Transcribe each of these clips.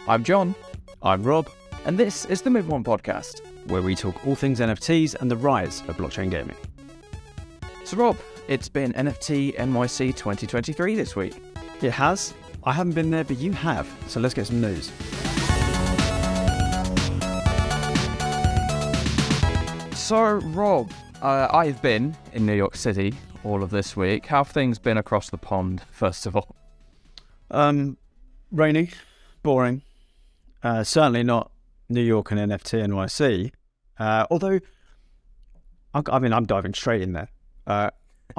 I'm John, I'm Rob, and this is the Move On podcast. where we talk all things NFTs and the rise of blockchain gaming. So Rob, it's been NFT.NYC 2023 this week. It has. I haven't been there, but you have. So let's get some news. So Rob, I've been in New York City all of this week. How have things been across the pond, first of all? Rainy, boring. Certainly not New York and NFT.NYC. Although, I'm diving straight in there. I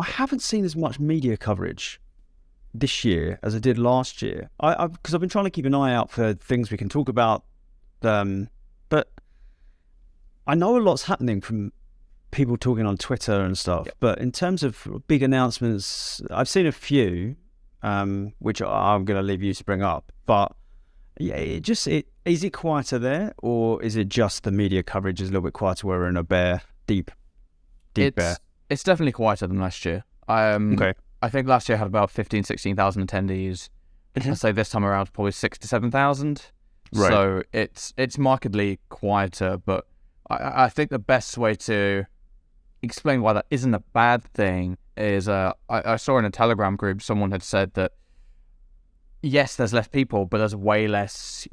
haven't seen as much media coverage this year as I did last year. Because I've been trying to keep an eye out for things we can talk about. But I know a lot's happening from people talking on Twitter and stuff. Yep. But in terms of big announcements, I've seen a few, which I'm going to leave you to bring up. But yeah, is it quieter there, or is it just the media coverage is a little bit quieter? We're in a deep bear. It's definitely quieter than last year. Okay. I think last year had about 15,000, 16,000 attendees. I'd say this time around probably 6,000 to 7,000. Right. So it's markedly quieter, but I think the best way to explain why that isn't a bad thing is I saw in a Telegram group someone had said that yes, there's less people, but there's way less,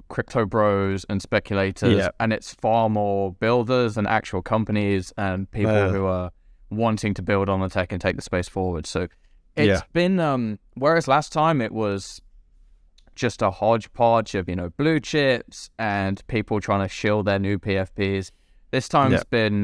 crypto bros and speculators, and it's far more builders and actual companies and people who are wanting to build on the tech and take the space forward. So it's been, whereas last time it was just a hodgepodge of, blue chips and people trying to shill their new PFPs. This time it's been,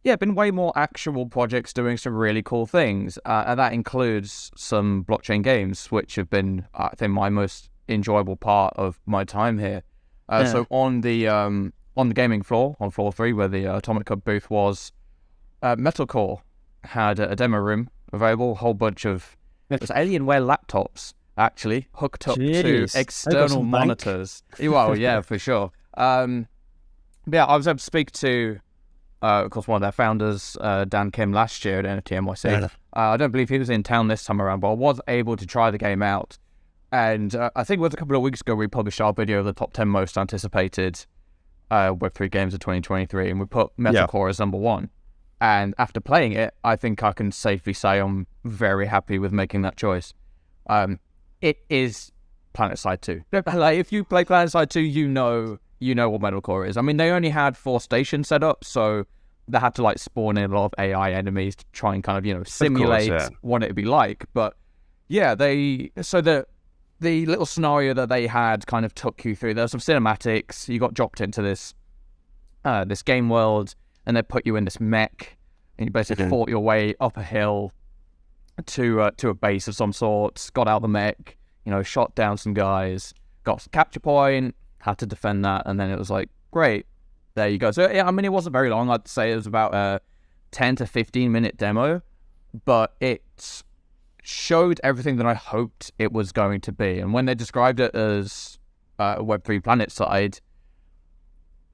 been way more actual projects doing some really cool things. And that includes some blockchain games, which have been, I think, my most enjoyable part of my time here. So on the gaming floor, on floor 3, where the Atomic Hub booth was, MetalCore had a demo room available, a whole bunch of Alienware laptops, actually, hooked up to external monitors. Well, yeah, for sure. I was able to speak to, of course, one of their founders, Dan Kim, last year at NFT.NYC. I don't believe he was in town this time around, but I was able to try the game out. And I think it was a couple of weeks ago we published our video of the top 10 most anticipated Web3 games of 2023, and we put MetalCore as number 1. And after playing it, I think I can safely say I'm very happy with making that choice. It is PlanetSide 2. Like, if you play PlanetSide 2, you know what MetalCore is. I mean, they only had 4 stations set up, so they had to spawn in a lot of AI enemies to try and kind of simulate what it'd be like. But yeah, the little scenario that they had kind of took you through. There's some cinematics. You got dropped into this game world, and they put you in this mech, and you basically fought your way up a hill to a base of some sorts. Got out the mech, shot down some guys, got some capture point, had to defend that, and then it was like, great, there you go. So yeah, I mean, it wasn't very long. I'd say it was about a 10 to 15 minute demo, but it showed everything that I hoped it was going to be. And when they described it as Web3 PlanetSide,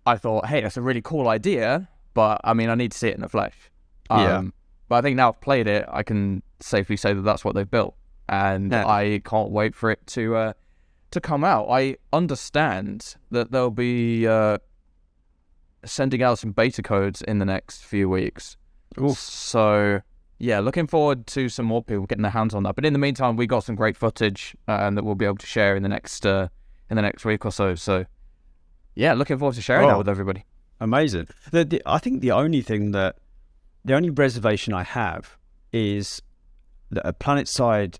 I thought, hey, that's a really cool idea, but I mean, I need to see it in the flesh. But I think now I've played it, I can safely say that that's what they've built, and I can't wait for it to come out. I understand that they'll be sending out some beta codes in the next few weeks. Oof. So yeah, looking forward to some more people getting their hands on that. But in the meantime, we got some great footage that we'll be able to share in the next week or so. So yeah, looking forward to sharing that with everybody. Amazing. I think the only reservation I have is that PlanetSide's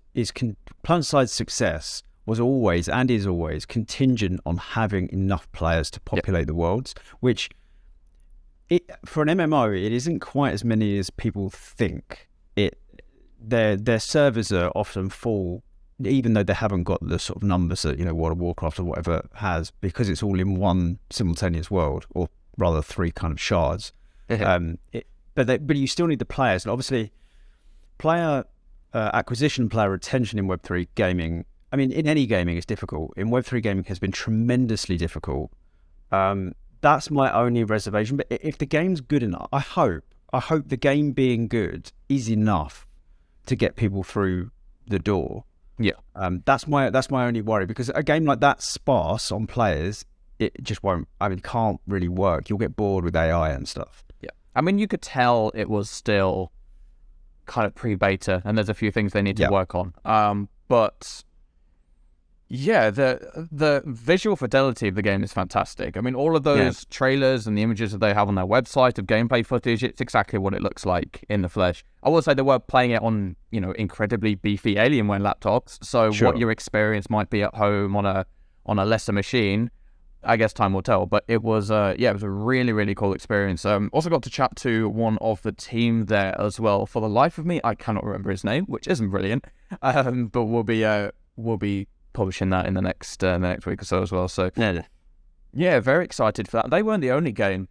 success was always and is always contingent on having enough players to populate the worlds, which for an MMO, it isn't quite as many as people think. Their servers are often full, even though they haven't got the sort of numbers that World of Warcraft or whatever has, because it's all in one simultaneous world, or rather 3 kind of shards. But you still need the players, and obviously player acquisition, player retention in Web3 gaming, I mean, in any gaming it's difficult. In Web3 gaming has been tremendously difficult. That's my only reservation. But if the game's good enough, I hope the game being good is enough to get people through the door. Yeah. That's my only worry, because a game like that sparse on players, it just won't. I mean, can't really work. You'll get bored with AI and stuff. Yeah. I mean, you could tell it was still kind of pre-beta, and there's a few things they need to work on. But yeah, the visual fidelity of the game is fantastic. I mean, all of those trailers and the images that they have on their website of gameplay footage, it's exactly what it looks like in the flesh. I will say they were playing it on, incredibly beefy Alienware laptops, so what your experience might be at home on a lesser machine, I guess time will tell. But it was it was a really, really cool experience. Also got to chat to one of the team there as well. For the life of me, I cannot remember his name, which isn't brilliant. But we'll be publishing that in the next week or so as well. So yeah, very excited for that. They weren't the only game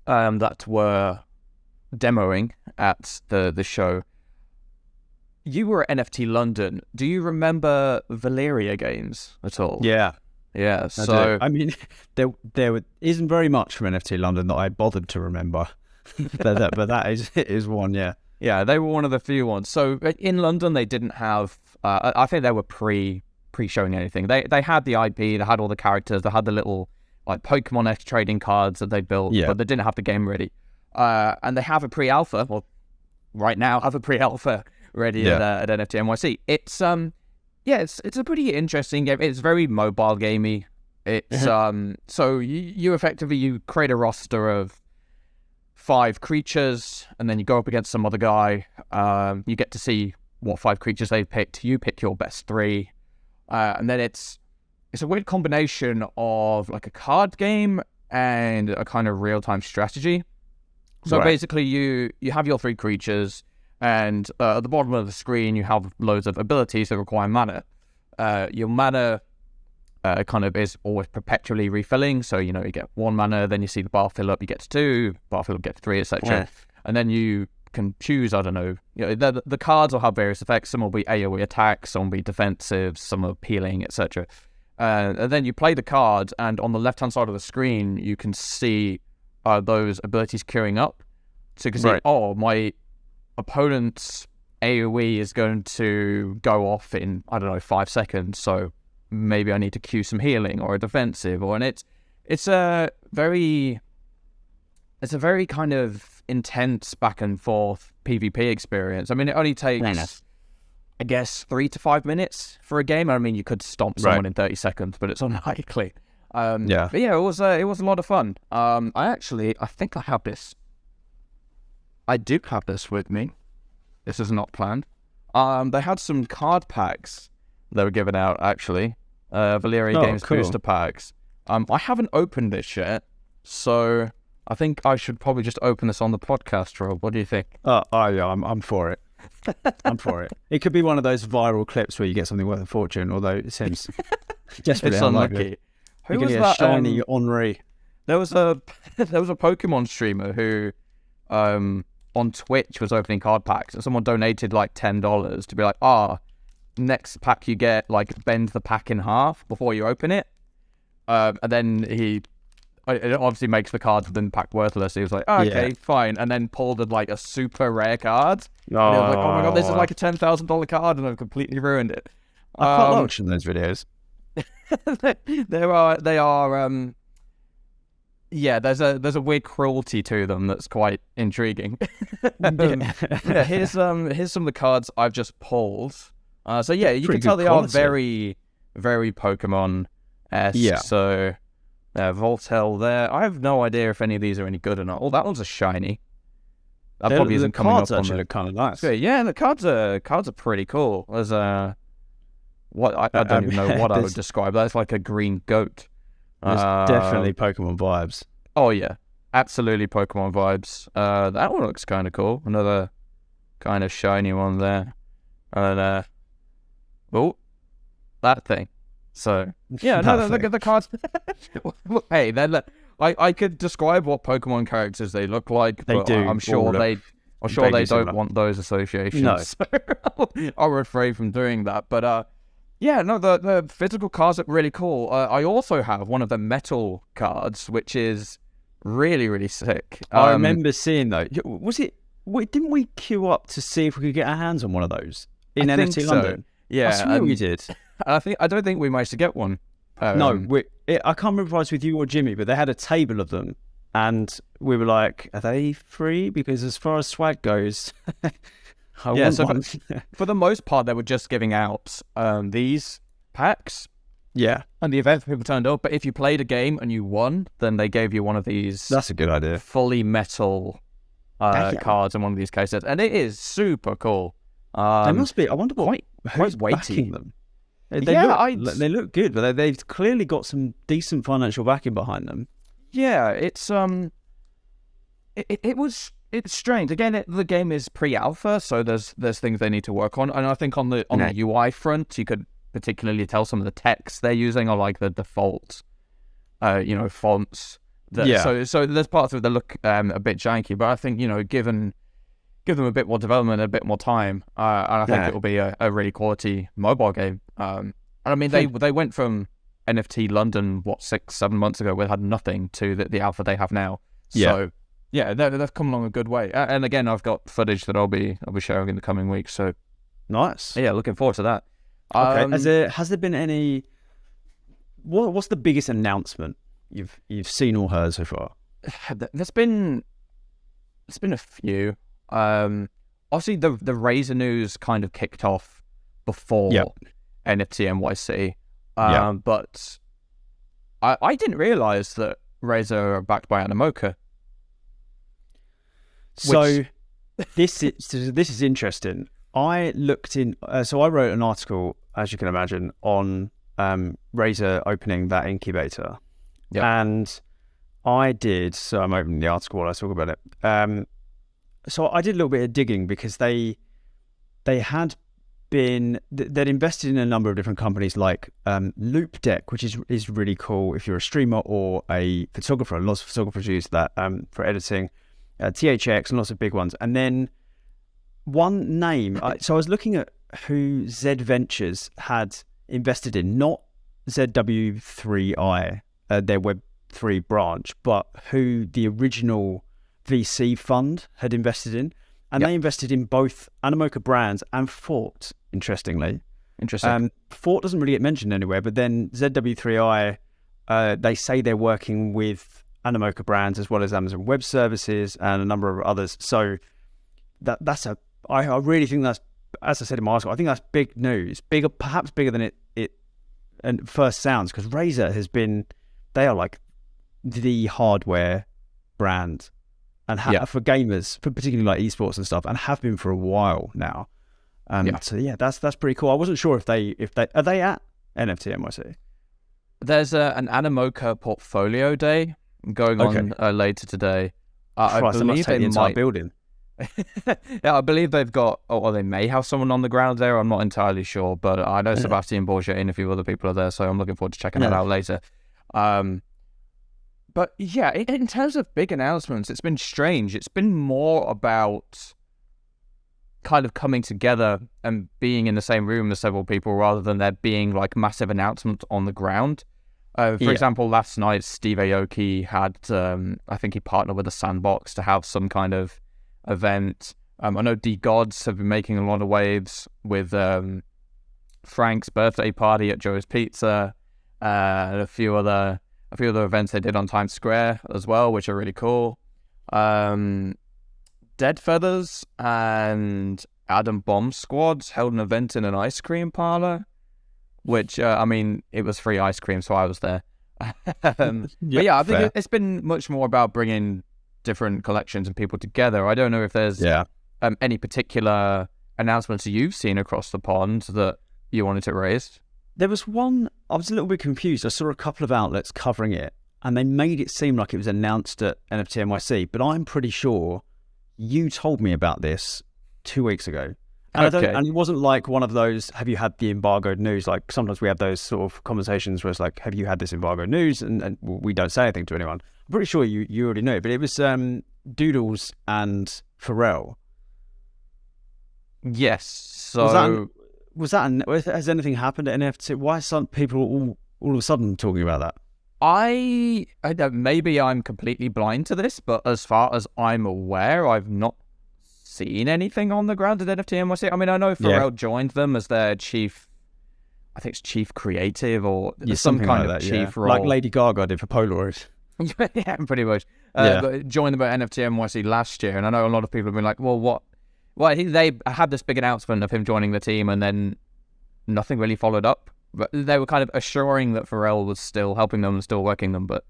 that were demoing at the show. You were at NFT London. Do you remember Valeria Games at all? Yeah, so I mean, there isn't very much from NFT London that I bothered to remember, but that is one. Yeah, they were one of the few ones. So in London, they didn't have. I think they were pre-showing anything. They had the IP, they had all the characters, they had the little like Pokemon-esque trading cards that they built, but they didn't have the game ready. And they have a pre-alpha, or right now have a pre-alpha ready at NFT.NYC. It's a pretty interesting game. It's very mobile gamey. It's so you effectively you create a roster of 5 creatures, and then you go up against some other guy. You get to see what 5 creatures they've picked. You pick your best 3, and then it's a weird combination of like a card game and a kind of real-time strategy. So basically, you have your 3 creatures. And at the bottom of the screen, you have loads of abilities that require mana. Your mana kind of is always perpetually refilling. So, you get 1 mana, then you see the bar fill up, you get to 2, bar fill up, get to 3, etc. And then you can choose, I don't know, the cards will have various effects. Some will be AoE attacks, some will be defensive, some are healing, etc. And then you play the cards, and on the left-hand side of the screen, you can see those abilities queuing up. So you can see, my opponent's AoE is going to go off in, I don't know, 5 seconds, so maybe I need to queue some healing or a defensive, and it's a very kind of intense back and forth PvP experience. I mean, it only takes I guess 3 to 5 minutes for a game. I mean, you could stomp someone in 30 seconds, but it's unlikely. But yeah, it was a lot of fun. I think I have this. I do have this with me. This is not planned. They had some card packs they were giving out, actually. Valeria Games booster packs. I haven't opened this yet, so I think I should probably just open this on the podcast, Rob. What do you think? Yeah, I'm for it. I'm for it. It could be one of those viral clips where you get something worth a fortune, although it seems desperately unlucky. Who was that? Shiny Henri. There was a Pokemon streamer who on Twitch was opening card packs, and someone donated like $10 to be like, next pack you get, like, bend the pack in half before you open it. And then it obviously makes the cards within the pack worthless. He was like, okay, fine. And then pulled a super rare card. And he was like, oh my god, this is like a $10,000 card, and I've completely ruined it. I quite watching those videos. They are there's a weird cruelty to them that's quite intriguing. Here's some of the cards I've just pulled. So yeah, you can tell they are very, very Pokemon-esque. Yeah. So Voxel there. I have no idea if any of these are any good or not. Oh, that one's a shiny. That probably isn't coming up on the... cards actually look kind of nice. Yeah, the cards are pretty cool. There's I don't even know what I would describe. That's like a green goat. There's definitely Pokemon vibes. Oh yeah, absolutely Pokemon vibes. That one looks kind of cool. Another kind of shiny one there. And that thing. So yeah, look at the cards. Hey, I could describe what Pokemon characters they look like, but I'm sure they don't want those associations. No. So I'll refrain from doing that. But yeah, no, the physical cards look really cool. I also have one of the metal cards, which is really, really sick. I remember seeing those. Didn't we queue up to see if we could get our hands on one of those in NFT London? Yeah, I swear we did. I don't think we managed to get one. No, I can't remember if I was with you or Jimmy, but they had a table of them, and we were like, "Are they free?" Because as far as swag goes, I want one. For the most part, they were just giving out these packs. Yeah, and the event people turned up. But if you played a game and you won, then they gave you one of these. That's a good idea. Fully metal cards in one of these cases, and it is super cool. They must be. I wonder who's weighty. backing them. They look good, but they've clearly got some decent financial backing behind them. Yeah, it's it's strange. Again, the game is pre-alpha, so there's things they need to work on, and I think on the UI front, you could particularly tell some of the text they're using are like the default, fonts. So there's parts of it that look a bit janky, but I think give them a bit more development, a bit more time, and I think it will be a really quality mobile game. And I mean, they went from NFT London 6-7 months ago, where they had nothing, to the alpha they have now. So yeah, they've come along a good way. And again, I've got footage that I'll be sharing in the coming weeks. So nice. Yeah, looking forward to that. Okay. Has there been any? What's the biggest announcement you've seen or heard so far? There's been a few. Obviously the Razer news kind of kicked off before NFT.NYC. But I didn't realize that Razer are backed by Animoca. So this is interesting. I looked in. So I wrote an article, as you can imagine, on Razer opening that incubator, and I did. So I'm opening the article while I talk about it. So I did a little bit of digging, because they'd invested in a number of different companies, like Loop Deck, which is really cool if you're a streamer or a photographer. Lots of photographers use that for editing. THX and lots of big ones. And then one name. So I was looking at who Z Ventures had invested in, not ZW3i, their Web3 branch, but who the original VC fund had invested in. And they invested in both Animoca Brands and Fort, interestingly. Interesting. Fort doesn't really get mentioned anywhere, but then ZW3i, they say they're working with Animoca Brands as well as Amazon Web Services and a number of others. So I really think that's, as I said in my article, I think that's big news, perhaps bigger than it first sounds, because Razer they are like the hardware brand, and for gamers, for particularly like esports and stuff, and have been for a while now. So yeah, that's pretty cool. I wasn't sure if they are they at NFT.NYC. There's an Animoca portfolio day going on later today. I believe they might building. Yeah, I believe they've got, or they may have someone on the ground there. I'm not entirely sure, but I know Sebastian Borgia and a few other people are there, so I'm looking forward to checking that out later. But yeah, in terms of big announcements, it's been strange. It's been more about kind of coming together and being in the same room as several people, rather than there being like massive announcements on the ground. For example, last night, Steve Aoki had, I think he partnered with a Sandbox to have some kind of event. I know D-Gods have been making a lot of waves with Frank's birthday party at Joe's Pizza, and a few other events they did on Times Square as well, which are really cool. Dead Feathers and Adam Bomb Squad held an event in an ice cream parlor, which, I mean, it was free ice cream, so I was there. But yeah, I think it's been much more about bringing different collections and people together. I don't know if there's any particular announcements you've seen across the pond that you wanted to raise. There was one, I was a little bit confused. I saw a couple of outlets covering it, and they made it seem like it was announced at NFT.NYC, but I'm pretty sure you told me about this 2 weeks ago. And, and it wasn't like one of those, have you had the embargoed news? Like sometimes we have those sort of conversations where it's like, have you had this embargoed news? And we don't say anything to anyone. I'm pretty sure you already know, but it was Doodles and Pharrell. Yes. So has anything happened at NFT? Why are some people all of a sudden talking about that? I don't, maybe I'm completely blind to this, but as far as I'm aware, I've not seen anything on the ground at NFT.NYC. I mean, I know Pharrell joined them as their chief, I think it's chief creative or some kind of chief role. Like Lady Gaga did for Polaroid. Yeah, pretty much. But joined them at NFT.NYC last year, and I know a lot of people have been like, well, what? Well, they had this big announcement of him joining the team, and then nothing really followed up. But they were kind of assuring that Pharrell was still helping them and still working them, but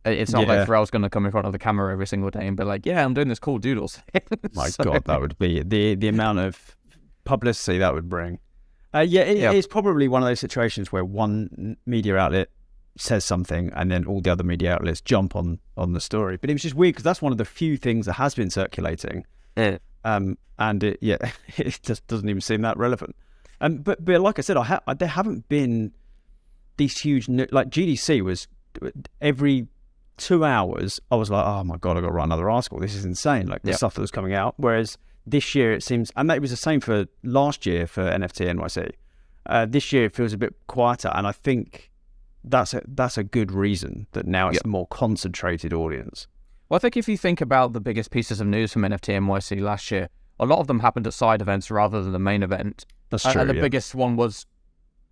it's not like Pharrell's going to come in front of the camera every single day and be like, yeah, I'm doing this cool Doodles. My God, that would be the amount of publicity that would bring. It's probably one of those situations where one media outlet says something and then all the other media outlets jump on the story. But it was just weird because that's one of the few things that has been circulating. And it just doesn't even seem that relevant. But like I said, there haven't been these huge, like GDC was every 2 hours, I was like, oh my God, I've got to write another article. This is insane. Like the stuff that was coming out. Whereas this year it seems, and that was the same for last year for NFT.NYC. This year it feels a bit quieter, and I think that's a good reason that now it's a more concentrated audience. Well, I think if you think about the biggest pieces of news from NFT.NYC last year, a lot of them happened at side events rather than the main event. That's true. And the biggest one was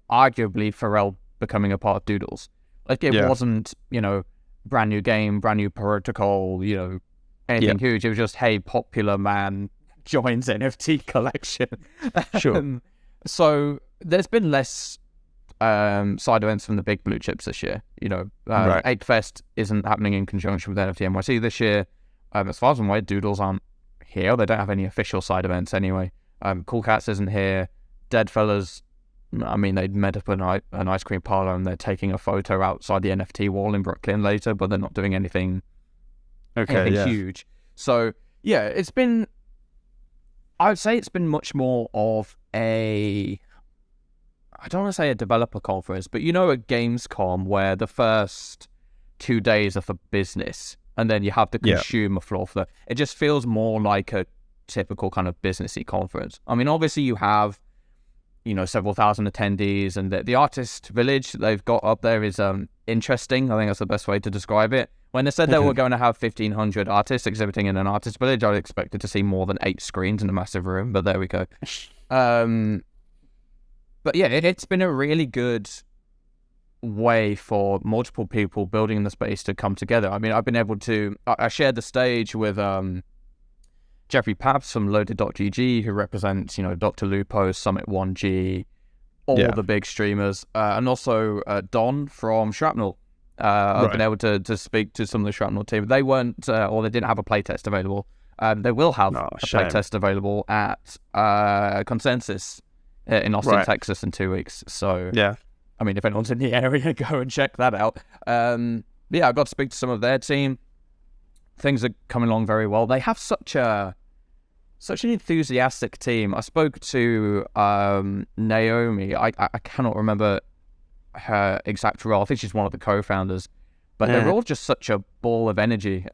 arguably Pharrell becoming a part of Doodles. Like it wasn't, brand new game, brand new protocol, anything huge. It was just, hey, popular man joins NFT collection. Sure. So there's been less side events from the big blue chips this year. Ape Fest isn't happening in conjunction with NFT.NYC this year. As far as I'm aware, Doodles aren't here. They don't have any official side events anyway. Cool Cats isn't here. Deadfellas, I mean, they met up an ice cream parlor and they're taking a photo outside the NFT wall in Brooklyn later, but they're not doing anything huge. So, it's been, I would say it's been much more of I don't want to say a developer conference, but a Gamescom where the first 2 days are for business and then you have the consumer floor for that. It just feels more like a typical kind of businessy conference. I mean, obviously you have, several thousand attendees, and the artist village they've got up there is interesting. I think that's the best way to describe it. When they said they were going to have 1,500 artists exhibiting in an artist village, I expected to see more than 8 screens in a massive room, but there we go. But it's been a really good way for multiple people building in the space to come together. I mean, I've been able to, I shared the stage with Jeffrey Pabst from Loaded.gg, who represents, Dr. Lupo's Summit 1G, all the big streamers, and also Don from Shrapnel. I've been able to speak to some of the Shrapnel team. They weren't, or they didn't have a playtest available. They will have a playtest available at Consensus in Austin, Texas in 2 weeks. So, I mean, if anyone's in the area, go and check that out. I got to speak to some of their team. Things are coming along very well. They have such an enthusiastic team. I spoke to Naomi. I cannot remember her exact role. I think she's one of the co-founders. But they're all just such a ball of energy.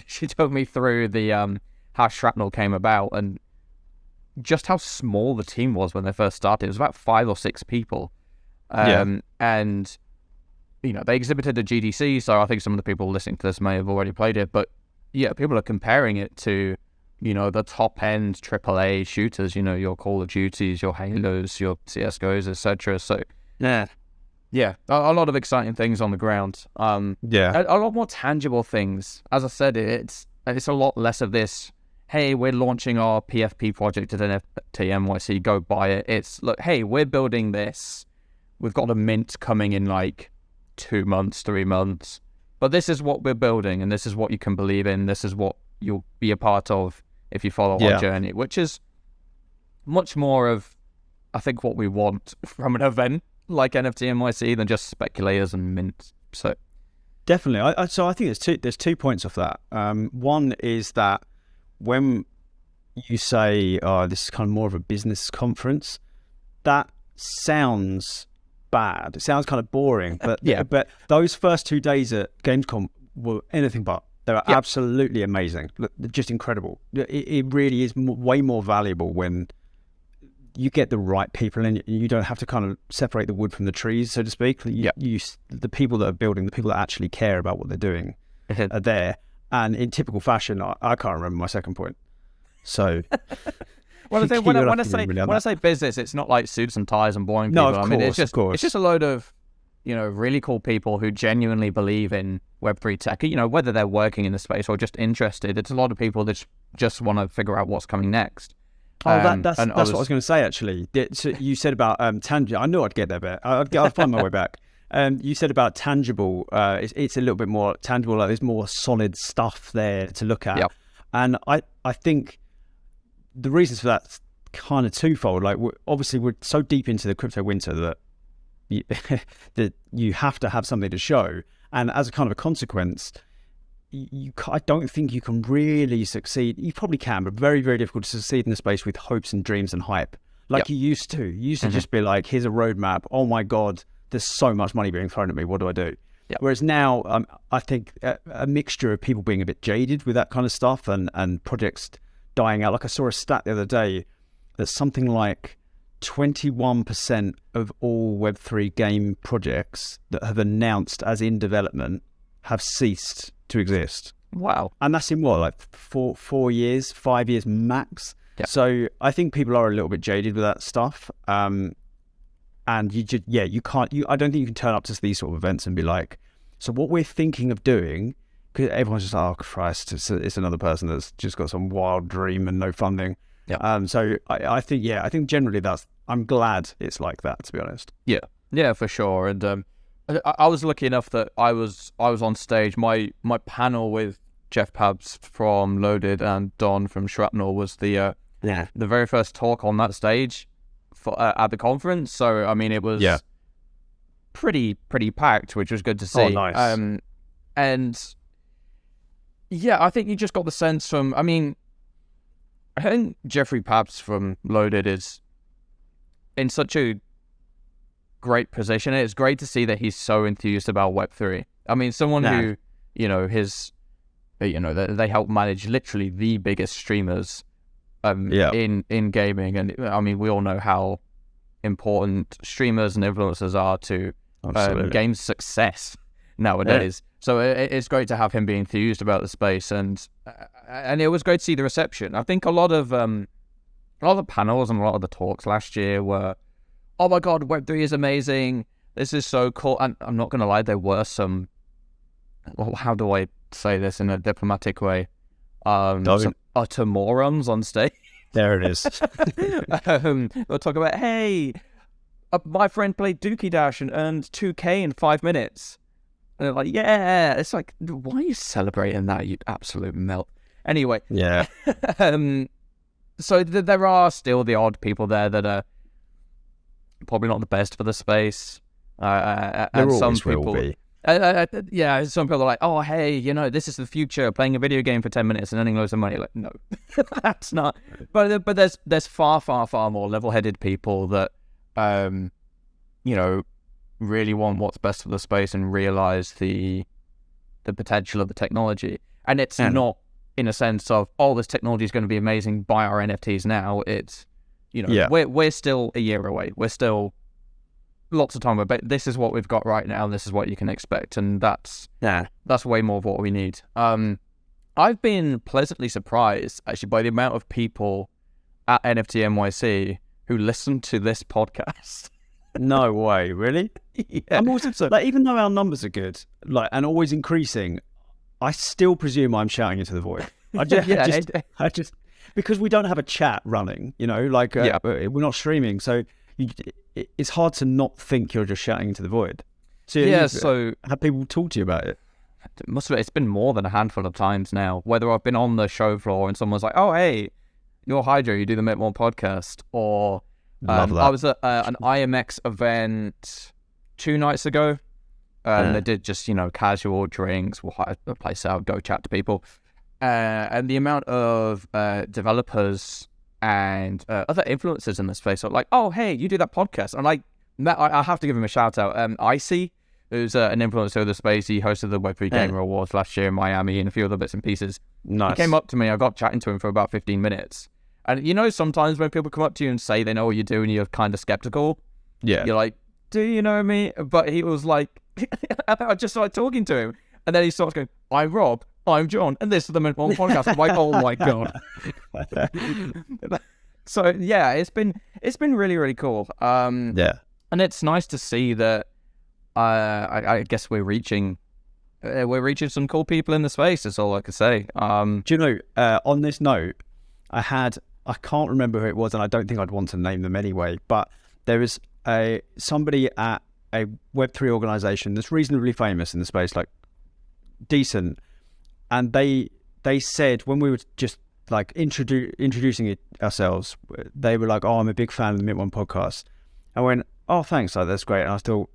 She took me through the how Shrapnel came about and just how small the team was when they first started. It was about 5 or 6 people. And they exhibited at GDC, so I think some of the people listening to this may have already played it. But people are comparing it to, the top-end AAA shooters, your Call of Duties, your Halos, your CSGOs, etc. So, a lot of exciting things on the ground. A lot more tangible things. As I said, it's a lot less of this, hey, we're launching our PFP project at NFT.NYC, go buy it. It's, look, hey, we're building this. We've got a mint coming in like 2 months, 3 months. But this is what we're building, and this is what you can believe in. This is what you'll be a part of if you follow our journey, which is much more of, I think, what we want from an event like NFT.NYC than just speculators and mints. So, definitely. I think there's 2 points off that. One is that when you say, this is kind of more of a business conference, that sounds bad. It sounds kind of boring, but but those first 2 days at Gamescom were anything but. They were absolutely amazing. Look, just incredible. It really is way more valuable when you get the right people in. You don't have to kind of separate the wood from the trees, so to speak. The people that are building, the people that actually care about what they're doing are there. And in typical fashion, I can't remember my second point. So when you'll I have to say agree on when I that. say business, it's not like suits and ties and boring No, people. of I mean, course, of course. it's just a load of, you know, really cool people who genuinely believe in Web3 tech. You know, whether they're working in the space or just interested. It's a lot of people that just want to figure out what's coming next. Oh, that's what I was going to say, actually. So you said about tangible. I knew I'd get there, but I'll find my way back. You said about tangible. It's a little bit more tangible. Like there's more solid stuff there to look at. Yep. And I think the reasons for that's kind of twofold. Like we're so deep into the crypto winter that that you have to have something to show. And as a kind of a consequence, I don't think you can really succeed. You probably can, but very, very difficult to succeed in the space with hopes and dreams and hype. Like you used to. You used to just be like, here's a roadmap. Oh my God, there's so much money being thrown at me. What do I do? Yep. Whereas now, I think a mixture of people being a bit jaded with that kind of stuff and projects dying out. Like I saw a stat the other day that something like 21% of all Web3 game projects that have announced as in development have ceased to exist. Wow. And that's in what, like 4 years, 5 years max. Yep. So I think people are a little bit jaded with that stuff. And you just, you can't, I don't think you can turn up to these sort of events and be like, so what we're thinking of doing, because everyone's just like, oh Christ, it's another person that's just got some wild dream and no funding. Yeah. So I think generally I'm glad it's like that, to be honest. Yeah, for sure. And I was lucky enough that I was on stage. My panel with Jeff Pabs from Loaded and Don from Shrapnel was the very first talk on that stage for at the conference. So I mean, it was pretty packed, which was good to see. Oh, nice. And yeah, I think you just got the sense from. I mean, I think Jeffrey Pabs from Loaded is in such a great position. It's great to see that he's so enthused about Web3. I mean, someone who, you know, they help manage literally the biggest streamers in gaming. And I mean, we all know how important streamers and influencers are to game success nowadays. So it's great to have him be enthused about the space, and it was great to see the reception. I think a lot of the panels and a lot of the talks last year were, oh my God, Web3 is amazing. This is so cool. And I'm not going to lie, there were some, well, how do I say this in a diplomatic way? Some utter morons on stage. There it is. They'll talk about, hey, my friend played Dookie Dash and earned 2K in 5 minutes. And they're like, yeah. It's like, why are you celebrating that, you absolute melt? Anyway. Yeah. So there are still the odd people there that are probably not the best for the space. And some people will be. Some people are like, oh, hey, you know, this is the future, playing a video game for 10 minutes and earning loads of money. Like, no, that's not. But there's far, far, far more level-headed people that, you know, really want what's best for the space and realize the potential of the technology. And it's not in a sense of, oh, this technology is going to be amazing, buy our NFTs now. It's, you know, we're still a year away. We're still lots of time away, but this is what we've got right now, and this is what you can expect, and that's way more of what we need. I've been pleasantly surprised, actually, by the amount of people at NFT.NYC who listen to this podcast. No way, really? Yeah. I'm also like, even though our numbers are good, like, and always increasing, I still presume I'm shouting into the void. I just because we don't have a chat running, you know, like we're not streaming, so it's hard to not think you're just shouting into the void. So so have people talk to you about it? It's been more than a handful of times now. Whether I've been on the show floor and someone's like, "Oh, hey, you're Hydro, you do the MetalCore podcast," or I was at an IMX event 2 nights ago. They did just, you know, casual drinks. We'll hire a place out, go chat to people. And the amount of developers and other influencers in this space are like, oh, hey, you do that podcast. And I have to give him a shout out. Icy, who's an influencer of the space, he hosted the Web3 Gamer Awards last year in Miami and a few other bits and pieces. Nice. He came up to me, I got chatting to him for about 15 minutes. And you know, sometimes when people come up to you and say they know what you do and you're kind of skeptical, you're like, do you know me? But he was like, I just started talking to him. And then he starts going, I'm Rob, I'm John, and this is the MetalCore podcast. I'm like, oh my God. So yeah, it's been really, really cool. Yeah. And it's nice to see that. I guess we're reaching some cool people in the space. That's all I can say. Do you know? On this note, I can't remember who it was, and I don't think I'd want to name them anyway. But there is somebody at a Web3 organization that's reasonably famous in the space, like decent, and they said when we were just like introducing ourselves, they were like, "Oh, I'm a big fan of the Mint One podcast." I went, "Oh, thanks, like, that's great." And I still,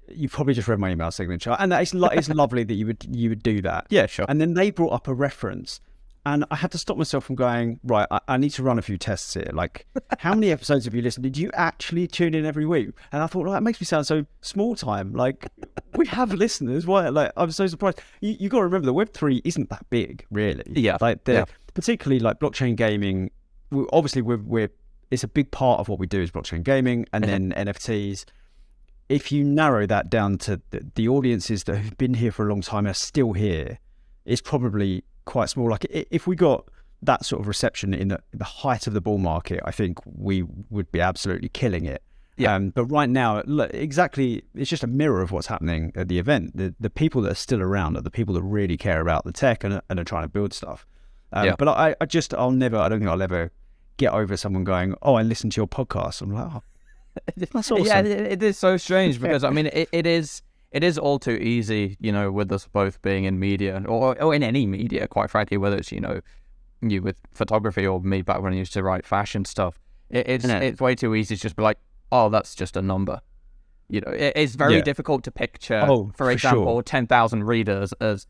you probably just read my email signature, and it's lovely that you would do that. Yeah, sure. And then they brought up a reference, and I had to stop myself from going, right, I need to run a few tests here. Like, how many episodes have you listened to? Did you actually tune in every week? And I thought, well, that makes me sound so small time. Like, we have listeners. Why? Like, I'm so surprised. You got to remember, the Web3 isn't that big, really. Yeah. Like, particularly like blockchain gaming. Obviously, it's a big part of what we do is blockchain gaming, and then NFTs. If you narrow that down to the audiences that have been here for a long time and are still here, it's probably quite small. Like, if we got that sort of reception in the height of the bull market, I think we would be absolutely killing it. Yeah. But right now, exactly, it's just a mirror of what's happening at the event. The people that are still around are the people that really care about the tech and are trying to build stuff. But I don't think I'll ever get over someone going, "Oh, I listened to your podcast." I'm like, "Oh, that's awesome." Yeah, it is so strange because I mean, it is all too easy, you know, with us both being in media or in any media, quite frankly, whether it's, you know, you with photography or me back when I used to write fashion stuff. It's way too easy to just be like, "Oh, that's just a number." You know, it's very difficult to picture, for example, 10,000 readers as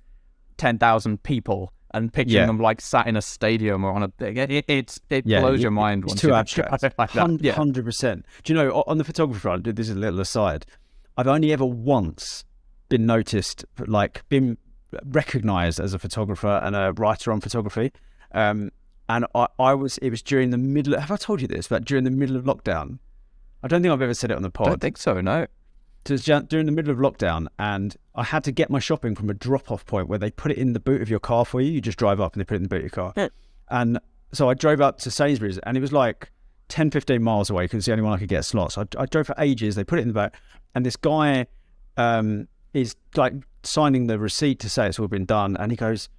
10,000 people. And picturing them like sat in a stadium or on a thing, it blows your mind. It's once too you abstract. like that. 100%. Do you know, on the photography front, this is a little aside, I've only ever once been noticed, like been recognised as a photographer and a writer on photography. And it was during the middle, have I told you this? But during the middle of lockdown. I don't think I've ever said it on the pod. I don't think so, no. So it was during the middle of lockdown, and I had to get my shopping from a drop-off point where they put it in the boot of your car for you. You just drive up and they put it in the boot of your car. Yeah. And so I drove up to Sainsbury's, and it was like 10, 15 miles away because it's the only one I could get a slot. So I drove for ages. They put it in the back, and this guy is like signing the receipt to say it's all been done. And he goes,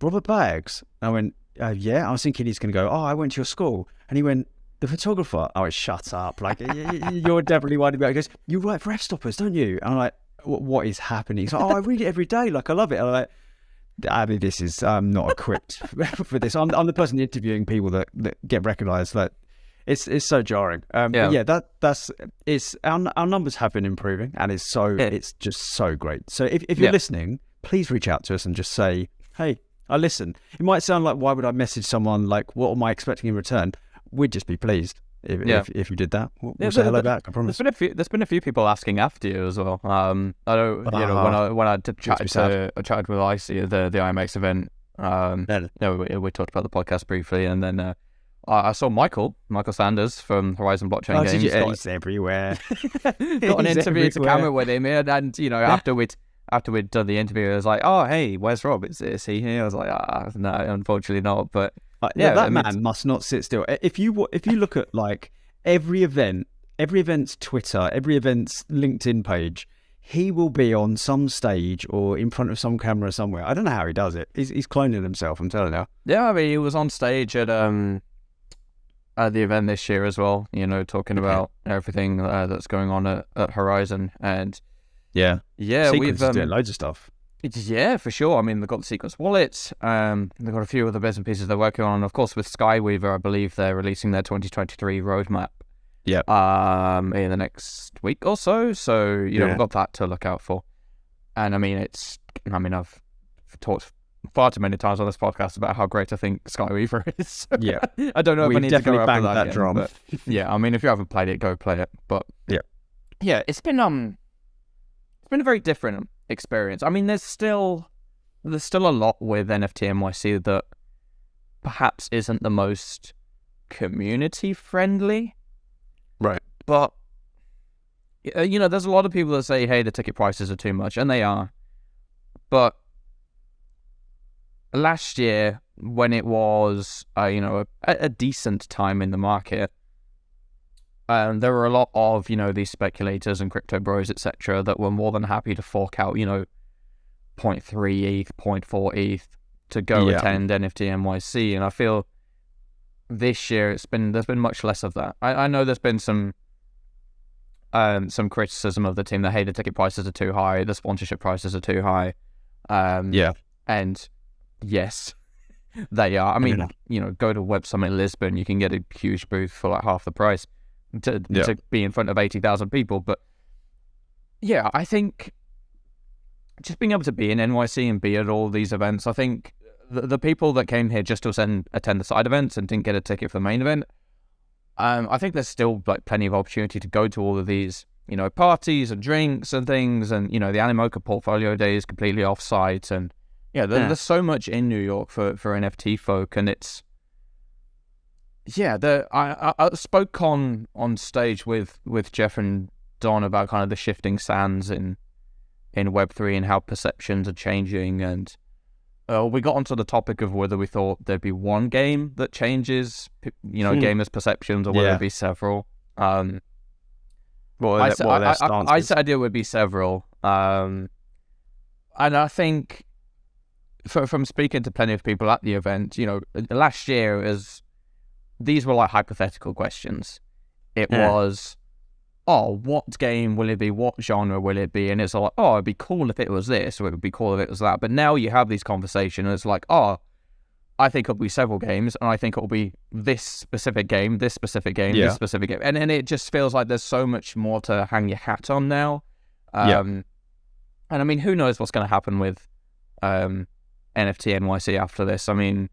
"Robert Baggs?" And I went, "Yeah." I was thinking he's going to go, "Oh, I went to your school." And he went, "The photographer?" I went, "Shut up. Like, you're definitely one of me." He goes, "You write for F-Stoppers, don't you?" And I'm like, what is happening? He's like, "Oh, I read it every day. Like, I love it." And I'm like, I mean, I'm not equipped for this. I'm the person interviewing people that get recognised. Like, it's so jarring. That's our numbers have been improving, and it's just so great. So if you're listening, please reach out to us and just say, "Hey, I listen." It might sound like, why would I message someone? Like, what am I expecting in return? We'd just be pleased if you did that. We'll say hello back, I promise. There's been a few people asking after you as well. I know, you know, when I chatted with Icy at the IMX event. We talked about the podcast briefly, and then I saw Michael Sanders from Horizon Blockchain Games. He's everywhere. Got an interview to camera with him, and you know, after we'd done the interview, I was like, "Oh, hey, where's Rob? Is he here?" I was like, "No, unfortunately not." But that man must not sit still. If you look at like every event's Twitter, every event's LinkedIn page, he will be on some stage or in front of some camera somewhere. I don't know how he does it. He's cloning himself, I'm telling you. Yeah, I mean, he was on stage at the event this year as well, you know, talking about everything that's going on at Horizon. And yeah, we've doing loads of stuff. Yeah, for sure. I mean, they've got the Sequence wallet. They've got a few other bits and pieces they're working on. Of course, with Skyweaver, I believe they're releasing their 2023 roadmap. Yeah. In the next week or so. So, you know, we've got that to look out for. And I mean, I've talked far too many times on this podcast about how great I think Skyweaver is. Yeah. I don't know if I need to go after banged that again, drum. But yeah, I mean, if you haven't played it, go play it. But yeah, it's been a very different experience. I mean, there's still a lot with NFT.NYC that perhaps isn't the most community friendly. Right. But you know, there's a lot of people that say, "Hey, the ticket prices are too much," and they are. But last year when it was, a decent time in the market, there were a lot of, these speculators and crypto bros, etc., that were more than happy to fork out, 0.3 ETH, 0.4 ETH to go attend NFT.NYC. And I feel this year there's been much less of that. I know there's been some criticism of the team that, hey, the ticket prices are too high, the sponsorship prices are too high. And yes, they are. I mean, go to Web Summit Lisbon, you can get a huge booth for like half the price to be in front of 80,000 people. But yeah, I think just being able to be in NYC and be at all these events, I think the people that came here just to attend the side events and didn't get a ticket for the main event, I think there's still like plenty of opportunity to go to all of these, parties and drinks and things, and the Animoca Portfolio Day is completely off-site, and there's so much in New York for NFT folk, and it's I spoke on stage with Jeff and Don about kind of the shifting sands in Web3 and how perceptions are changing, and we got onto the topic of whether we thought there'd be one game that changes, gamers' perceptions, or whether it'd be several. I said it would be several. And I think from speaking to plenty of people at the event, last year these were like hypothetical questions. It was, what game will it be? What genre will it be? And it's like, it'd be cool if it was this, or it would be cool if it was that. But now you have these conversations, and it's like, I think it'll be several games, and I think it'll be this specific game, this specific game, this specific game. And it just feels like there's so much more to hang your hat on now. And I mean, who knows what's going to happen with NFT.NYC after this? I mean,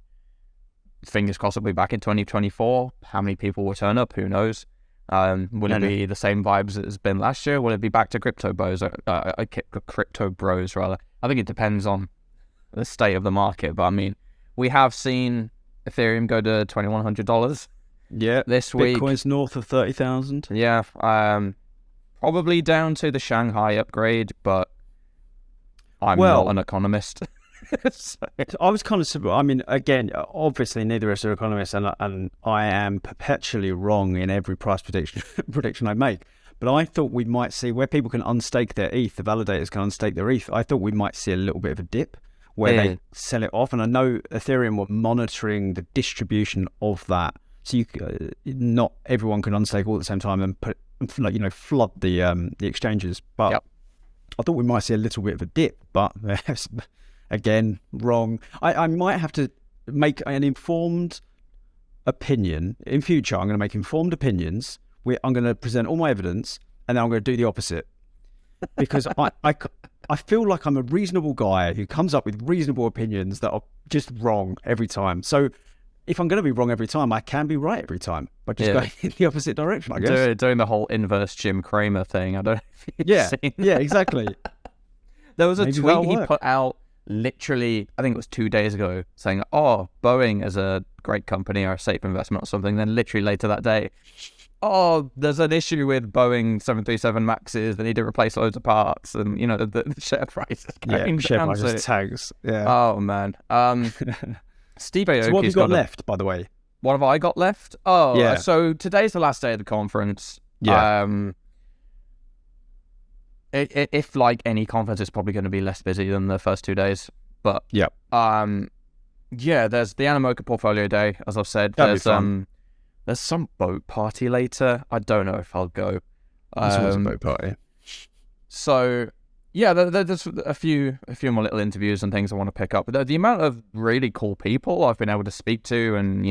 fingers crossed it'll be back in 2024. How many people will turn up? Who knows? Will it be the same vibes as it's been last year? Will it be back to crypto bros? Crypto bros, rather. I think it depends on the state of the market. But I mean, we have seen Ethereum go to $2,100. Yeah, this week. Bitcoin's north of 30,000. Yeah, probably down to the Shanghai upgrade, but I'm not an economist. So I was kind of, I mean, again, obviously neither of us are economists, and I am perpetually wrong in every price prediction I make. But I thought we might see where people can unstake their ETH, the validators can unstake their ETH. I thought we might see a little bit of a dip where they sell it off. And I know Ethereum were monitoring the distribution of that, so not everyone can unstake all at the same time and flood the exchanges. But I thought we might see a little bit of a dip, but again, wrong. I might have to make an informed opinion. In future, I'm going to make informed opinions. I'm going to present all my evidence, and then I'm going to do the opposite. Because I feel like I'm a reasonable guy who comes up with reasonable opinions that are just wrong every time. So if I'm going to be wrong every time, I can be right every time by just going in the opposite direction, I guess. Doing the whole inverse Jim Cramer thing. I don't know if you've seen that. Yeah, exactly. There was a tweet he put out literally, I think it was 2 days ago, saying, Boeing is a great company or a safe investment or something. Then literally later that day, there's an issue with Boeing 737 Maxes. They need to replace loads of parts, and the share price is going down. Share price tags. Yeah. Oh man. Steve Aoki's so what have you got left, by the way? What have I got left? So today's the last day of the conference. If like any conference, it's probably going to be less busy than the first 2 days. But there's the Animoca Portfolio Day, as I've said. There's some boat party later. I don't know if I'll go. This was a boat party. So there's a few more little interviews and things I want to pick up. But the amount of really cool people I've been able to speak to and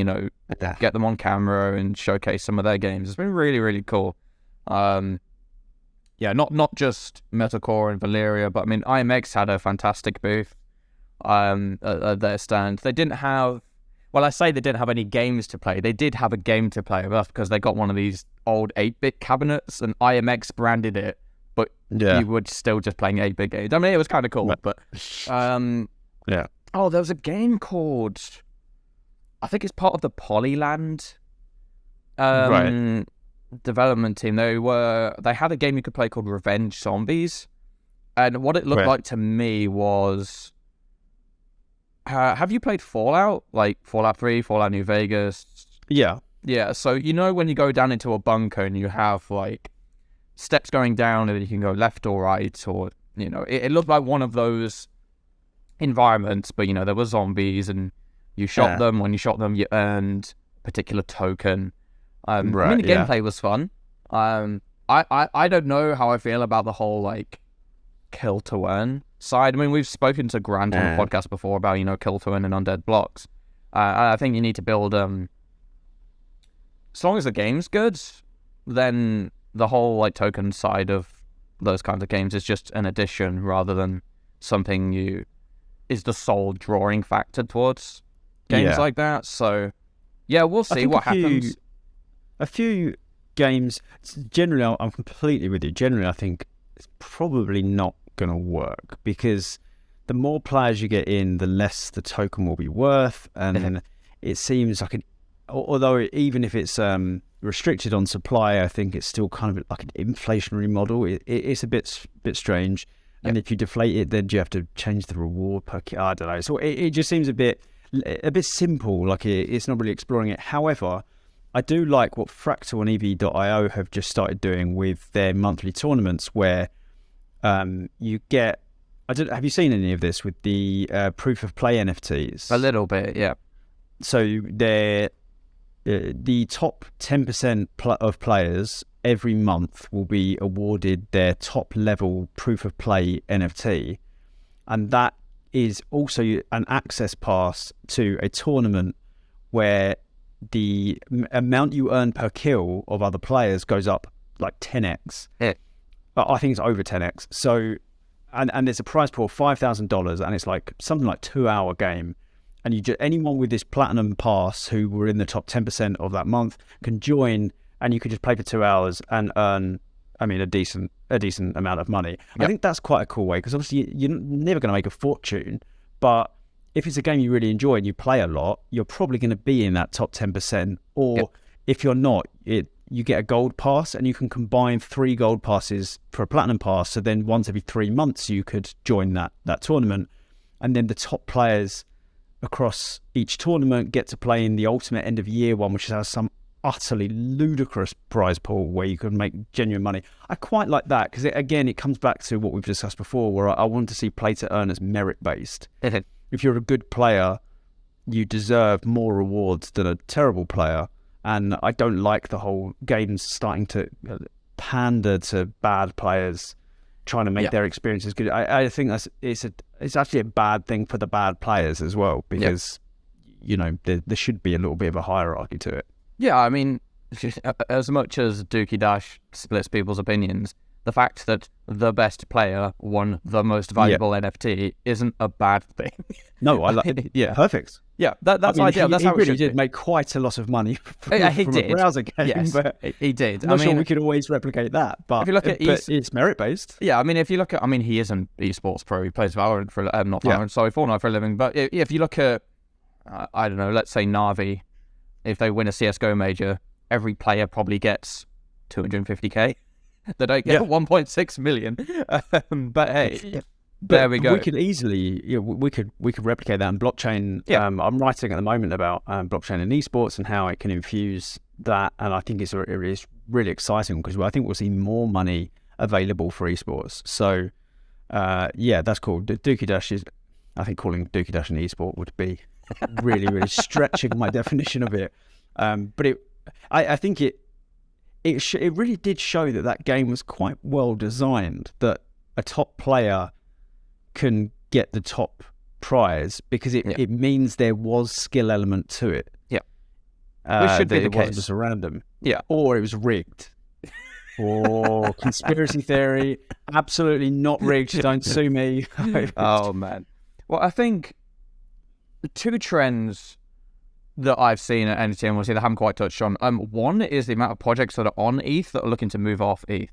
get them on camera and showcase some of their games, it's been really, really cool. Not just MetalCore and Valeria, but I mean, IMX had a fantastic booth at their stand. They didn't have, I say they didn't have any games to play. They did have a game to play, but that's because they got one of these old 8-bit cabinets, and IMX branded it, but you were still just playing 8-bit games. I mean, it was kind of cool, but there was a game called, I think it's part of the Polyland development team. They had a game you could play called Revenge Zombies, and what it looked like to me was have you played Fallout? Like Fallout 3, Fallout New Vegas? Yeah. Yeah, so when you go down into a bunker and you have like steps going down and you can go left or right, or it looked like one of those environments, but there were zombies and you shot them. When you shot them, you earned a particular token. Gameplay was fun. I don't know how I feel about the whole like kill to earn side. I mean, we've spoken to Grant on the podcast before about kill to earn and undead blocks. I think you need to build as long as the game's good, then the whole like token side of those kinds of games is just an addition rather than something is the sole drawing factor towards games like that. So yeah, we'll see what happens. A few games, generally, I'm completely with you. Generally, I think it's probably not going to work because the more players you get in, the less the token will be worth. And it seems like although even if it's restricted on supply, I think it's still kind of like an inflationary model. It's a bit strange. And if you deflate it, then you have to change the reward per kit. I don't know. So it just seems a bit simple. Like it's not really exploring it. However, I do like what Fractal and EV.io have just started doing with their monthly tournaments, where you get. Have you seen any of this with the proof of play NFTs? A little bit, yeah. So they're the top 10% of players every month will be awarded their top level proof of play NFT, and that is also an access pass to a tournament where the amount you earn per kill of other players goes up like 10x. I think it's over 10x. So and there's a prize pool of $5,000, and it's like something like 2-hour game. And anyone with this platinum pass who were in the top 10% of that month can join, and you could just play for 2 hours and earn, a decent amount of money. I think that's quite a cool way, because obviously you're never going to make a fortune, but if it's a game you really enjoy and you play a lot, you're probably going to be in that top 10%. Or if you're not, you get a gold pass, and you can combine 3 gold passes for a platinum pass. So then once every 3 months you could join that tournament, and then the top players across each tournament get to play in the ultimate end of year one, which has some utterly ludicrous prize pool where you can make genuine money. I quite like that, because it comes back to what we've discussed before, where I want to see play to earn as merit based. If you're a good player, you deserve more rewards than a terrible player. And I don't like the whole games starting to pander to bad players, trying to make their experiences good. I think it's actually a bad thing for the bad players as well, because there should be a little bit of a hierarchy to it. Yeah, I mean, as much as Dookie Dash splits people's opinions, the fact that the best player won the most valuable NFT isn't a bad thing. No, I like it. Perfect. Yeah, that's ideal. That's how he really did make quite a lot of money from a browser game. Yes, but he did. I'm not sure we could always replicate that, but if you look at it's merit based. Yeah, I mean, if you look at, he is an esports pro. He plays Valorant for not Valorant, sorry, Fortnite for a living. But if you look at, I don't know, let's say Na'Vi, if they win a CS:GO major, every player probably gets 250k. They don't get 1.6 million. But hey, there we go. We could easily, we could replicate that in blockchain. I'm writing at the moment about blockchain and esports and how it can infuse that, and I think it's really exciting, because I think we'll see more money available for esports. So that's cool. Dookie Dash is, I think calling Dookie Dash an esport would be really, really stretching my definition of it. But I think it really did show that game was quite well designed, that a top player can get the top prize, because it means there was skill element to it. Which should be the case. It wasn't just a random. Or it was rigged. Or conspiracy theory. Absolutely not rigged. Don't sue me. Oh, man. Well, I think the 2 trends that I've seen at NFT.NYC that I haven't quite touched on. One is the amount of projects that are on ETH that are looking to move off ETH.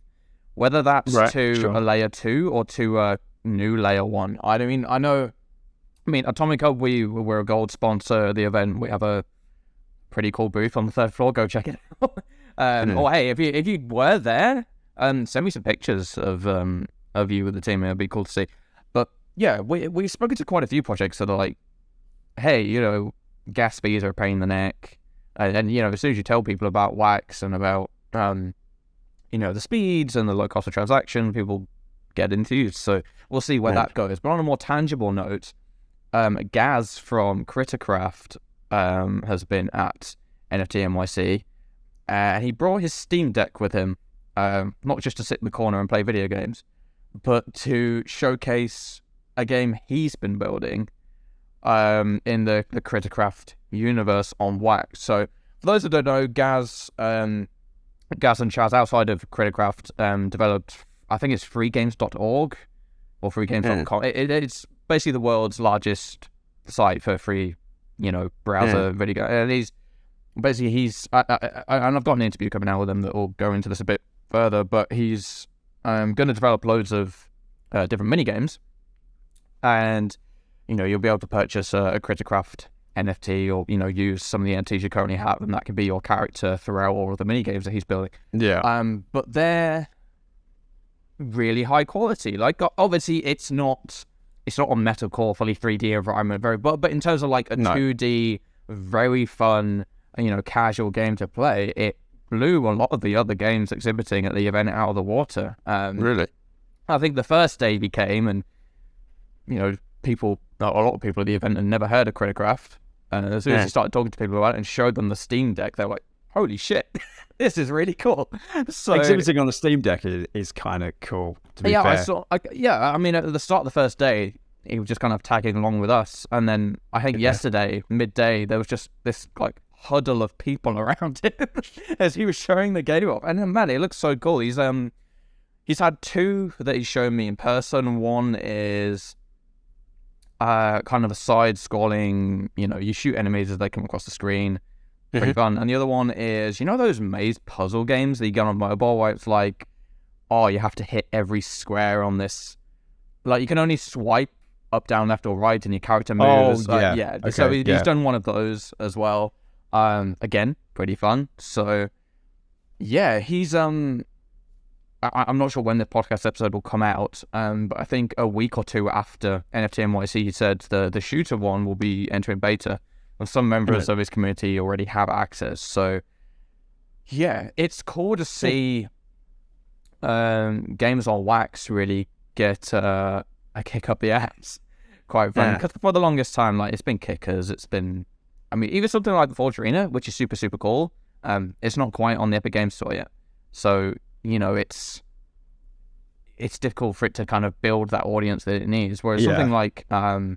Whether that's a layer 2 or to a new layer 1. Atomica, we're a gold sponsor of the event. We have a pretty cool booth on the 3rd floor. Go check it out. Or hey, if you were there, send me some pictures of you with the team. It'd be cool to see. But yeah, we've spoken to quite a few projects that are like hey, gas fees are a pain in the neck. And as soon as you tell people about wax and about, the speeds and the low cost of transaction, people get enthused. So we'll see where that goes. But on a more tangible note, Gaz from CritterCraft has been at NFT.NYC, and he brought his Steam Deck with him, not just to sit in the corner and play video games, but to showcase a game he's been building in the CritterCraft universe on Wax. So for those that don't know, Gaz and Chaz, outside of CritterCraft, developed, I think it's freegames.org or freegames.com. It's basically the world's largest site for free, browser video. And he's and I've got an interview coming out with him that will go into this a bit further, but he's going to develop loads of different minigames, and you'll be able to purchase a CritterCraft NFT, or use some of the NFTs you currently have, and that can be your character throughout all of the minigames that he's building. But they're really high quality. Like, obviously it's not on MetalCore fully 3D environment, but in terms of like a 2D very fun casual game to play, it blew a lot of the other games exhibiting at the event out of the water. Really? I think the first day we came, and a lot of people at the event had never heard of CritterCraft, and as soon as we started talking to people about it and showed them the Steam Deck, they were like, holy shit, this is really cool. So exhibiting on a Steam Deck is kind of cool, to be fair. I mean, at the start of the first day, he was just kind of tagging along with us, and then I think yesterday, midday, there was just this like huddle of people around him as he was showing the game off. And man, it looks so cool. He's had two that he's shown me in person. One is kind of a side-scrolling, you shoot enemies as they come across the screen. Pretty fun. And the other one is, those maze puzzle games that you get on mobile where it's like, oh, you have to hit every square on this. Like, you can only swipe up, down, left, or right, and your character moves. Okay, so he's done one of those as well. Again, pretty fun. So, yeah, he's I'm not sure when the podcast episode will come out, but I think a week or two after NFT.NYC, he said the shooter one will be entering beta, and some members of his community already have access. So, yeah, it's cool to see games on Wax really get a kick up the ass. Quite fun, because for the longest time, like, it's been kickers. It's been, I mean, even something like the Forge Arena, which is super, super cool, it's not quite on the Epic Games Store yet. So, it's difficult for it to kind of build that audience that it needs. Whereas something like the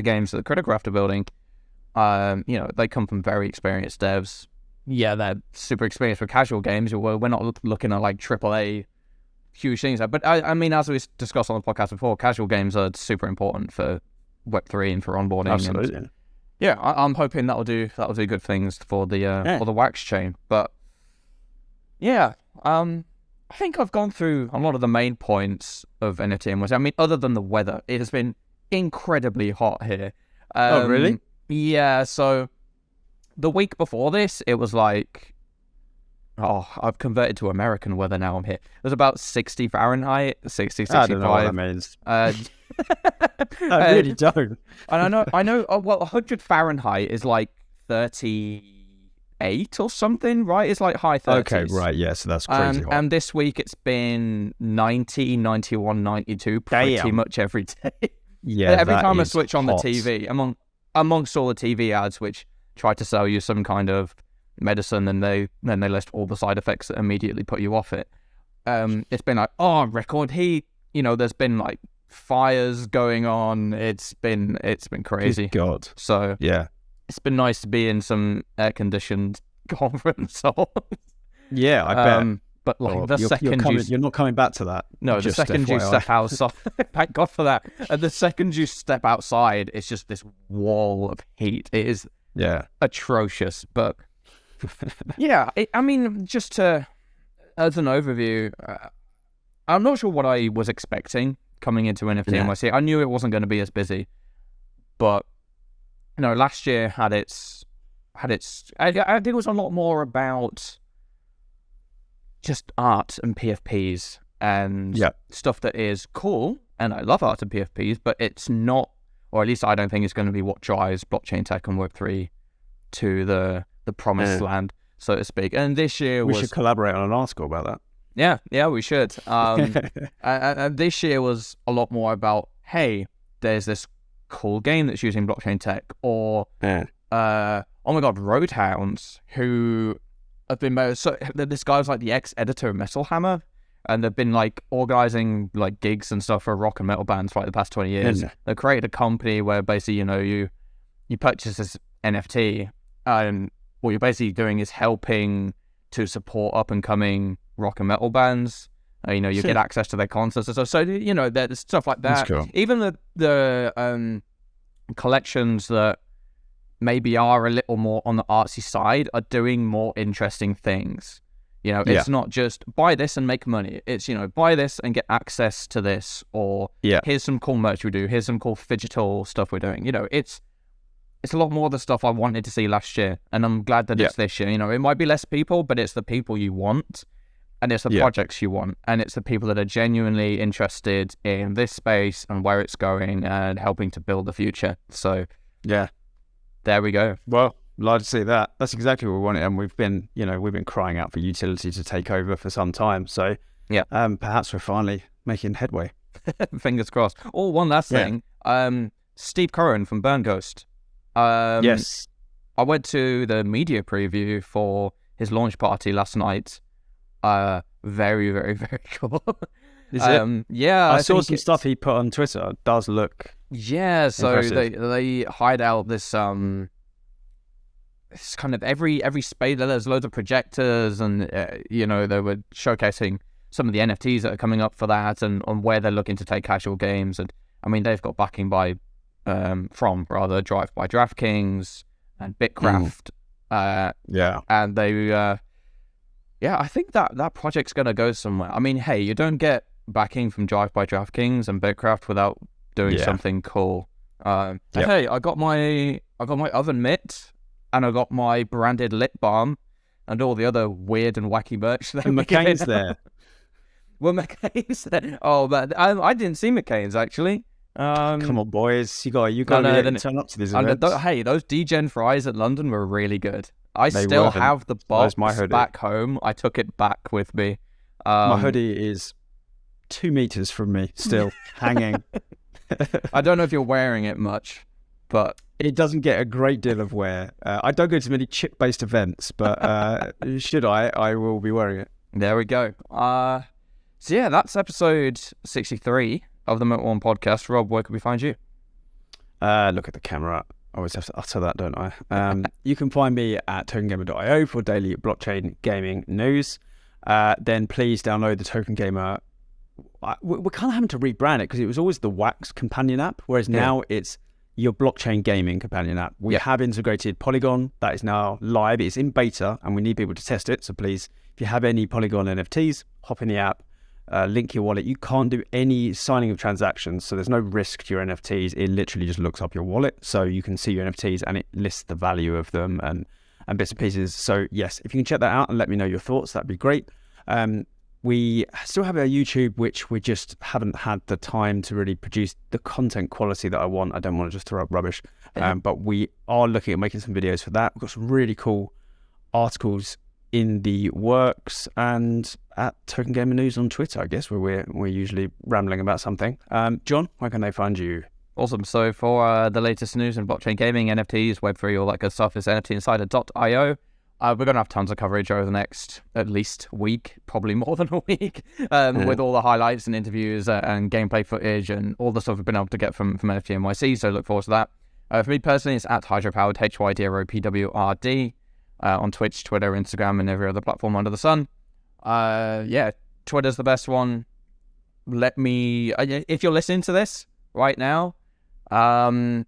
games that the CritterCraft are building, they come from very experienced devs. Yeah, they're super experienced for casual games. We're not looking at like AAA huge things. But I mean, as we discussed on the podcast before, casual games are super important for Web3 and for onboarding. Absolutely. And, yeah, I'm hoping that'll do good things for the Wax chain. But yeah, I think I've gone through a lot of the main points of NFT. I mean, other than the weather, it has been incredibly hot here. Oh, really? Yeah, so the week before this, it was like, I've converted to American weather now. I'm here. It was about 60 Fahrenheit, 60, 65. I don't know what that means. I really don't. And I know. Oh, well, 100 Fahrenheit is like 38 or something, right? It's like high 30s. Okay, right. Yeah, so that's crazy hot. And this week it's been 90, 91, 92 pretty much every day. Yeah, every time I switch on hot. the TV, amongst all the TV ads which try to sell you some kind of medicine, and they list all the side effects that immediately put you off it. It's been like, record heat. There's been like fires going on. It's been crazy. Good God. So yeah, it's been nice to be in some air conditioned conference halls. Yeah, I bet. But like you're not coming back to that. No, the second you step outside, thank God for that. And the second you step outside, it's just this wall of heat. It is atrocious. But yeah, I mean, just as an overview, I'm not sure what I was expecting coming into NFT.NYC. I knew it wasn't going to be as busy, but last year had its. I think it was a lot more about just art and PFPs and stuff that is cool, and I love art and PFPs, but it's not or at least I don't think it's going to be what drives blockchain tech and Web3 to the promised land, so to speak. And this year we should collaborate on an article about that. Yeah, we should. And this year was a lot more about, hey, there's this cool game that's using blockchain tech, or oh my god, Roadhounds, who have been so this guy was like the ex-editor of Metal Hammer, and they've been like organizing like gigs and stuff for rock and metal bands for like the past 20 years. They created a company where basically, you purchase this NFT, and what you're basically doing is helping to support up and coming rock and metal bands. You get access to their concerts and stuff. So there's stuff like that. Cool. Even the collections that maybe are a little more on the artsy side are doing more interesting things. It's not just buy this and make money. It's, buy this and get access to this, or here's some cool merch we do. Here's some cool digital stuff we're doing. It's a lot more of the stuff I wanted to see last year, and I'm glad that it's this year. It might be less people, but it's the people you want, and it's the projects you want, and it's the people that are genuinely interested in this space and where it's going and helping to build the future. So, there we go. Well, glad to see that. That's exactly what we wanted, and we've been crying out for utility to take over for some time. So, perhaps we're finally making headway. Fingers crossed. Oh, one last thing. Steve Curran from Burn Ghost. Yes. I went to the media preview for his launch party last night. Very, very, very cool. Is it? Yeah. I saw some stuff he put on Twitter. It does look so impressive. they hide out this it's kind of every space. There's loads of projectors, and they were showcasing some of the NFTs that are coming up for that, and on where they're looking to take casual games. And I mean, they've got backing from Drive by DraftKings and Bitcraft. And they I think that project's gonna go somewhere. I mean, hey, you don't get backing from Drive by DraftKings and Bitcraft without doing something cool. Hey, I got my oven mitt, and I got my branded lip balm, and all the other weird and wacky merch. And McCain's there. Well, McCain's there. Oh, but I didn't see McCain's actually. Come on, boys! You got to turn up to these events. Hey, those degen fries at London were really good. I still have the box back home. I took it back with me. My hoodie is 2 meters from me, still hanging. I don't know if you're wearing it much, but it doesn't get a great deal of wear. I don't go to many chip-based events, but should I will be wearing it. There we go. So yeah, that's episode 63 of the Metal One podcast. Rob, where can we find you? Look at the camera. I always have to utter that, don't I? You can find me at tokengamer.io for daily blockchain gaming news. Then please download the Token Gamer. We're kind of having to rebrand it because it was always the Wax companion app, whereas now it's your blockchain gaming companion app. We have integrated Polygon. That is now live. It's in beta, and we need people to test it. So please, if you have any Polygon NFTs, hop in the app. Link your wallet. You can't do any signing of transactions, so there's no risk to your NFTs. It literally just looks up your wallet, so you can see your NFTs and it lists the value of them and bits and pieces. So yes, if you can check that out and let me know your thoughts, that'd be great. We still have our YouTube, which we just haven't had the time to really produce the content quality that I want. I don't want to just throw up rubbish, but we are looking at making some videos for that. We've got some really cool articles in the works, and at Token Gamer News on Twitter, I guess, where we're usually rambling about something. John, where can they find you? Awesome. So for the latest news in blockchain gaming, NFTs, Web3, all that good stuff is nftinsider.io. We're going to have tons of coverage over the next at least week, probably more than a week, with all the highlights and interviews and gameplay footage and all the stuff we've been able to get from NFT.NYC. So look forward to that. For me personally, it's at Hydropowered, HYDROPWRD. On Twitch, Twitter, Instagram, and every other platform under the sun. Twitter's the best one. Let me, if you're listening to this right now, go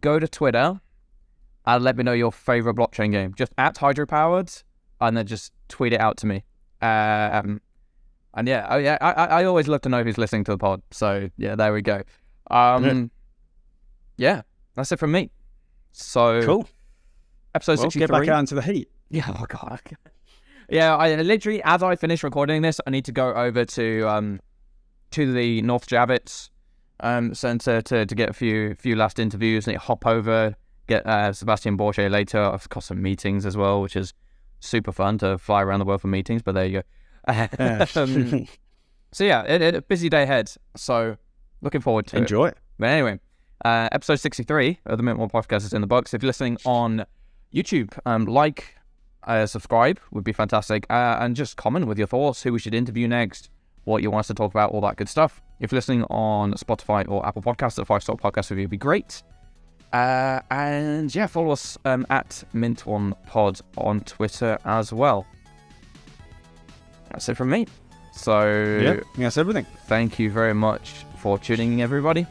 to Twitter and let me know your favorite blockchain game. Just at Hydropowered, and then just tweet it out to me. I always love to know who's listening to the pod. So yeah, there we go. Yeah, that's it from me. So cool. Episode 63. Get back out into the heat. Yeah, oh god. Yeah, I literally, as I finish recording this, I need to go over to the North Javits centre to get a few last interviews and hop over, get Sebastian Bourget later. I've got some meetings as well, which is super fun to fly around the world for meetings, but there you go. So yeah, a busy day ahead. So looking forward to Enjoy it. But anyway, episode 63 of the Mint One podcast is in the books. If you're listening on YouTube, subscribe would be fantastic, and just comment with your thoughts, who we should interview next, what you want us to talk about, all that good stuff. If you're listening on Spotify or Apple Podcasts, a 5-star podcast review would be great. And yeah, follow us at Mint1Pod on Twitter as well. That's it from me. So Yeah, that's everything. Thank you very much for tuning in, everybody.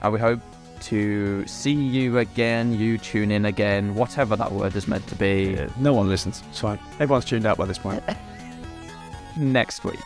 And we hope to see you again, you tune in again, whatever that word is meant to be. Yeah, no one listens. It's fine. Everyone's tuned out by this point. Next week.